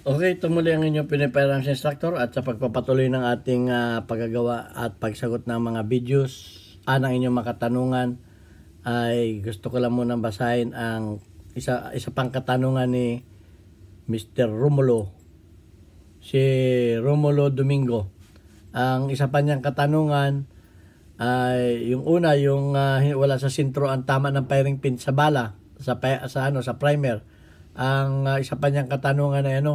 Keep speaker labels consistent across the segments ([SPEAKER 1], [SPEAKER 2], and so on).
[SPEAKER 1] Okay, tumuli ang inyong Piniperams Instructor at sa pagpapatuloy ng ating paggagawa at pagsagot ng mga videos ng inyong makatanungan ay gusto ko lang munang basahin ang isa pang katanungan ni Mr. Romulo. Si Romulo Domingo. Ang isa pa niyang katanungan ay yung una, yung wala sa sintro ang tama ng firing pin sa bala sa primer. Ang isa pa niyang katanungan ay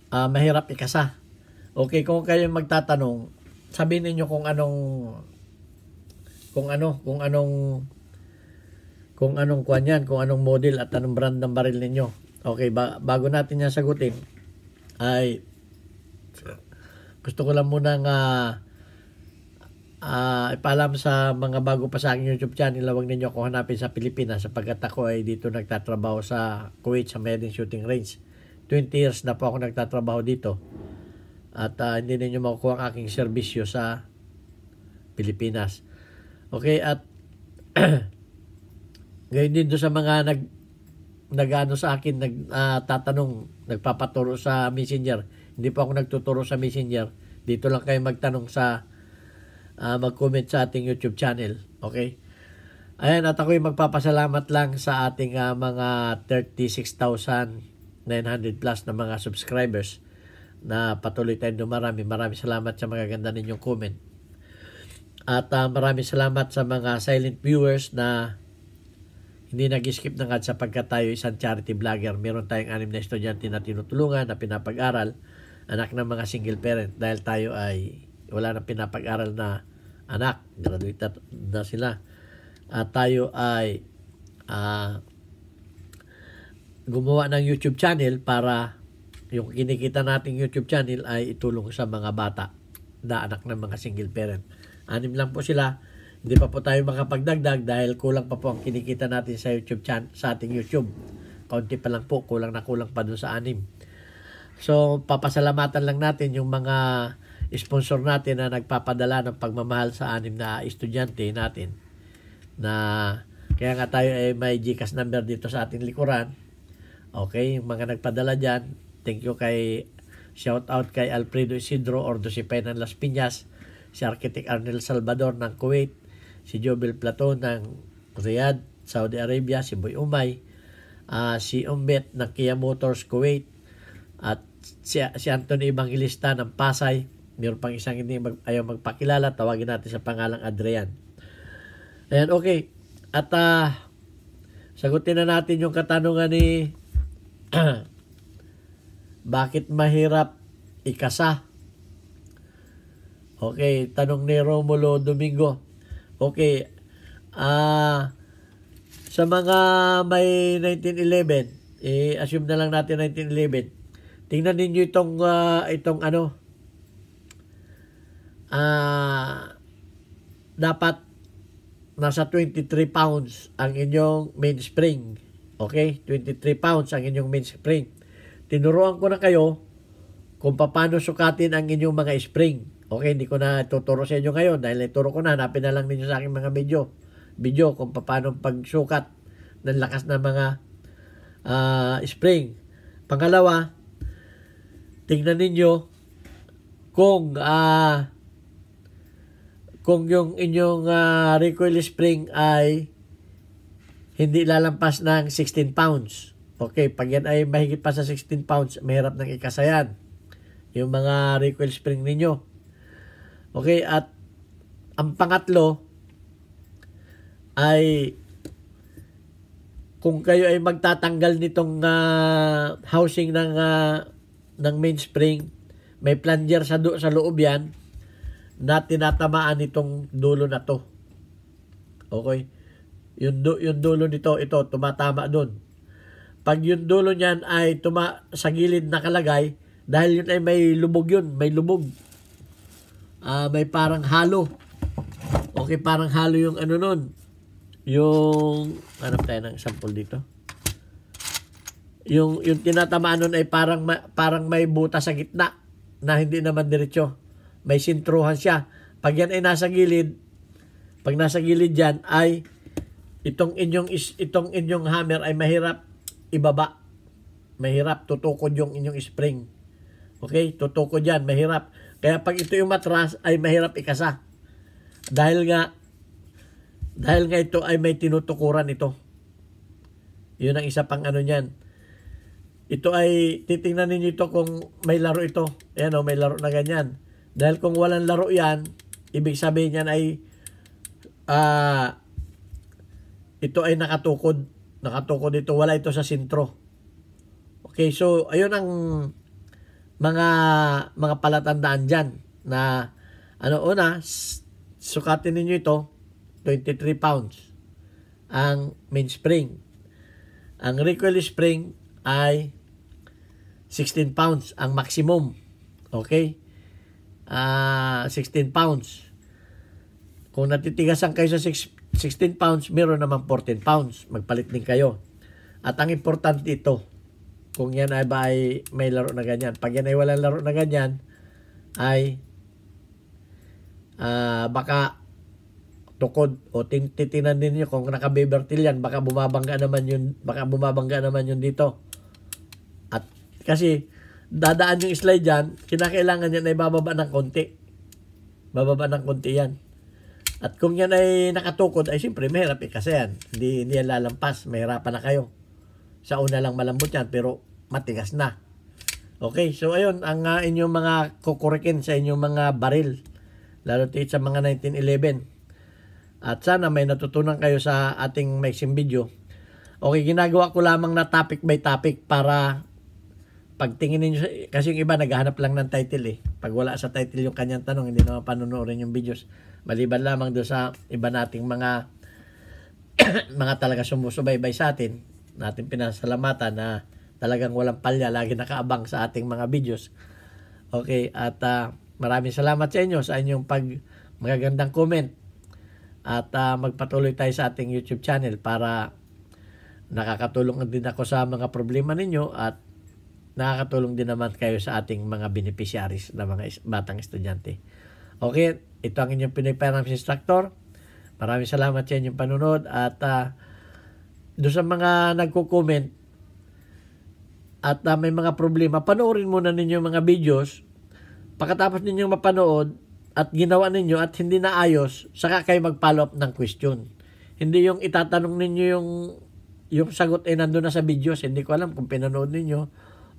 [SPEAKER 1] mahirap ikasa. Okay, kung kayo magtatanong, sabihin niyo kung anong kuan yan, kung anong model at anong brand ng baril ninyo. Okay, bago natin yan sagutin, ay gusto ko lang muna ipaalam sa mga bago pa sa aking YouTube channel, huwag ninyo ako hanapin sa Pilipinas sapagkat ako ay dito nagtatrabaho sa Kuwait sa Medin Shooting Range. 20 years na po ako nagtatrabaho dito at hindi ninyo makukuha ang aking serbisyo sa Pilipinas. Okay, at ngayon din doon sa mga nag-ano sa akin, tatanong, nagpapaturo sa Messenger. Hindi po ako nagtuturo sa Messenger. Dito lang kayo magtanong sa mag-comment sa ating YouTube channel. Okay? Ayan, at ako'y magpapasalamat lang sa ating mga 36,900 plus na mga subscribers na patuloy tayong dumarami. Maraming salamat sa mga ganda ninyong comment. At maraming salamat sa mga silent viewers na hindi nag-skip ng ads sapagkat tayo isang charity vlogger. Meron tayong 6 na estudyante na tinutulungan, na pinapag-aral, anak ng mga single parent, dahil tayo ay wala nang pinapag-aral na anak, graduate na sila. At tayo ay gumawa ng YouTube channel para yung kinikita nating YouTube channel ay itulong sa mga bata na anak ng mga single parent. 6 lang po sila. Hindi pa po tayo makapagdagdag dahil kulang pa po ang kinikita natin sa YouTube channel, sa ating YouTube. Kaunti pa lang po, kulang pa dun sa 6. So, papasalamatan lang natin yung mga sponsor natin na nagpapadala ng pagmamahal sa 6 na estudyante natin. Na kaya nga tayo ay may GCash number dito sa ating likuran. Okay, yung mga nagpadala dyan, thank you shout out kay Alfredo Isidro Ordosipe ng Las Piñas, si Architect Arnel Salvador ng Kuwait, si Jobel Platon ng Riyadh, Saudi Arabia, si Boy Umay, si Umbet ng Kia Motors Kuwait, at si Anthony Evangelista ng Pasay. Meron pang isang hindi ayaw magpakilala, tawagin natin sa pangalang Adrian. Ayan, okay. At sagutin na natin yung katanungan ni bakit mahirap ikasa? Okay, tanong ni Romulo Domingo. Okay, sa mga may 1911, assume na lang natin 1911. Tingnan ninyo itong dapat nasa 23 pounds ang inyong mainspring. Okay? 23 pounds ang inyong mainspring. Tinuruan ko na kayo kung paano sukatin ang inyong mga spring. Okay? Hindi ko na tuturo sa inyo ngayon dahil ituro ko na. Hanapin na lang ninyo sa aking mga video kung paano pagsukat ng lakas ng mga spring. Pangalawa, tingnan ninyo kung yung inyong recoil spring ay hindi lalampas ng 16 pounds. Okay, pag yan ay mahigit pa sa 16 pounds, mahirap nang ikasayan yung mga recoil spring ninyo. Okay, at ang pangatlo ay kung kayo ay magtatanggal nitong housing ng mainspring, may plunger sa loob yan na tinatamaan itong dulo na to. Okay? Yung dulo nito, ito, tumatama doon. Pag yung dulo niyan ay sa gilid nakalagay, dahil yun ay may lubog yun, may lubog. May parang halo. Okay, parang halo yung nun. Yung, hanap tayo ng sample dito. Yung tinatamaan nun ay parang may buta sa gitna na hindi naman diretso. May sintruhan siya. Pag yan ay nasa gilid, pag nasa gilid yan ay itong inyong hammer ay mahirap ibaba. mahirap tutukod yung inyong spring. Okay? Tutukod yan, mahirap. Kaya pag ito yung matras, ay mahirap ikasa. Dahil nga ito ay may tinutukuran ito. Yun ang isa pang ano niyan. Ito ay, titingnan ninyo ito kung may laro ito. Ayan o, may laro na ganyan. Dahil kung walang laro yan, ibig sabihin yan ay, ito ay nakatukod. Nakatukod ito, wala ito sa sentro. Okay, so, ayun ang mga palatandaan dyan. Na, una, sukatin ninyo ito, 23 pounds. Ang mainspring. Ang recoil spring ay 16 pounds ang maximum. Okay? 16 pounds. Kung natitigasan kayo sa 16 pounds, meron naman 14 pounds. Magpalit din kayo. At ang importante ito, kung yan ay may laro na ganyan. Pag yan ay walang laro na ganyan, ay baka tukod o titinan ninyo kung naka-bevertil yan, baka bumabangga naman yun dito. At kasi dadaan yung slide dyan, kinakailangan yan ay bababa ng konti. Bababa ng konti yan. At kung yan ay nakatukod, ay siyempre mahirap kasi yan. Hindi yan lalampas, mahirapan na kayo. Sa una lang malambot yan, pero matigas na. Okay, so ayun, ang inyong mga kukurikin sa inyong mga baril. Lalo tit sa mga 1911. At sana may natutunan kayo sa ating maiksing video. Okay, ginagawa ko lamang na topic by topic para pagtingin niyo, kasi yung iba naghahanap lang ng title eh. Pag wala sa title yung kanyang tanong, hindi naman panunuorin yung videos. Maliban lamang doon sa iba nating mga mga talaga sumusubaybay sa atin, natin pinasalamatan na talagang walang palya, lagi nakaabang sa ating mga videos. Okay, at maraming salamat sa inyo sa inyong magagandang comment. At magpatuloy tayo sa ating YouTube channel para nakakatulong din ako sa mga problema ninyo at nakakatulong din naman kayo sa ating mga beneficiaries na mga batang estudyante. Okay, ito ang inyong Pinoy Finance Instructor. Maraming salamat sa inyong panunod at doon sa mga nagko-comment at may mga problema, panoorin muna ninyo mga videos. Pagkatapos ninyo mapanood at ginawa ninyo at hindi naayos, saka kayo mag-follow up ng question. Hindi yung itatanong ninyo yung sagot ay nandun na sa videos. Hindi ko alam kung pinanood ninyo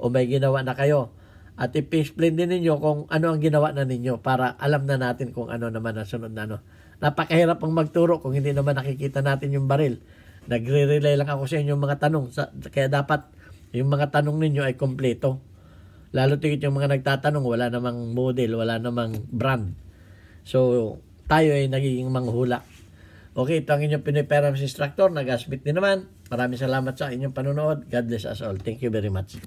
[SPEAKER 1] o may ginawa na kayo. At i-explain din ninyo kung ano ang ginawa na ninyo para alam na natin kung ano naman ang sunod na ano. Napakahirap pang magturo kung hindi naman nakikita natin yung baril. Nagre-relay lang ako sa inyong mga tanong. Kaya dapat yung mga tanong ninyo ay kompleto. Lalo tigit yung mga nagtatanong, wala namang model, wala namang brand. So, tayo ay nagiging manghula. Okay, ito ang inyong Pinoy Finance Instructor. Nag-asbit din naman. Maraming salamat sa inyong panonood. God bless us all. Thank you very much.